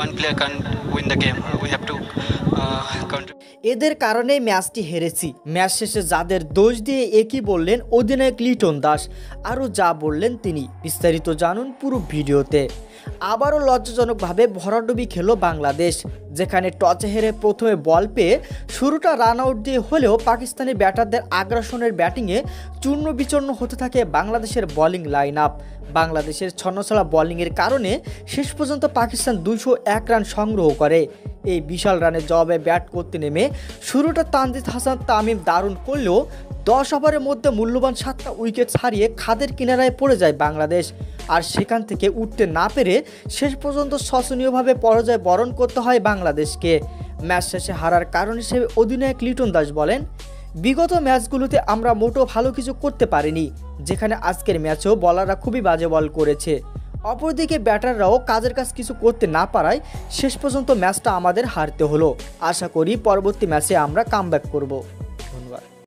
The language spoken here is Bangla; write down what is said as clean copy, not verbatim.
one player can't win the game. We have to contribute. এদের কারণে ম্যাচটি হেরেছি। ম্যাচ শেষে যাদের দোষ দিয়ে একই বললেন অধিনায়ক লিটন দাস, আরও যা বললেন তিনি, বিস্তারিত জানুন পুরো ভিডিওতে। আবারও লজ্জাজনকভাবে ভরাডুবি খেলো বাংলাদেশ, যেখানে টসে হেরে প্রথমে বল পেয়ে শুরুটা রান আউট দিয়ে হলেও পাকিস্তানি ব্যাটারদের আগ্রাসনের ব্যাটিংয়ে চূর্ণ বিচূর্ণ হতে থাকে বাংলাদেশের বোলিং লাইন আপ। বাংলাদেশের ছন্নছাড়া বোলিংয়ের কারণে শেষ পর্যন্ত পাকিস্তান 201 রান সংগ্রহ করে। এই বিশাল রানের জবাবে ব্যাট করতে নেমে শুরুটা তানজিদ হাসান তামিম দারুণ করলেও 10 ওভারের মধ্যে মূল্যবান 7টা উইকেট হারিয়ে খাদের কিনারায় পড়ে যায় বাংলাদেশ। আর সেখান থেকে উঠতে না পেরে শেষ পর্যন্ত শোচনীয়ভাবে পরাজয় বরণ করতে হয় বাংলাদেশকে। ম্যাচ শেষে হারার কারণ হিসেবে অধিনায়ক লিটন দাস বলেন, বিগত ম্যাচগুলোতে আমরা মোটো ভালো কিছু করতে পারিনি, যেখানে আজকের ম্যাচেও বলাররা খুবই বাজে বল করেছে। অপরদিকে ব্যাটাররাও কাজের কাজ কিছু করতে না পারায় শেষ পর্যন্ত ম্যাচটা আমাদের হারতে হলো। আশা করি পরবর্তী ম্যাচে আমরা কামব্যাক করব। ধন্যবাদ।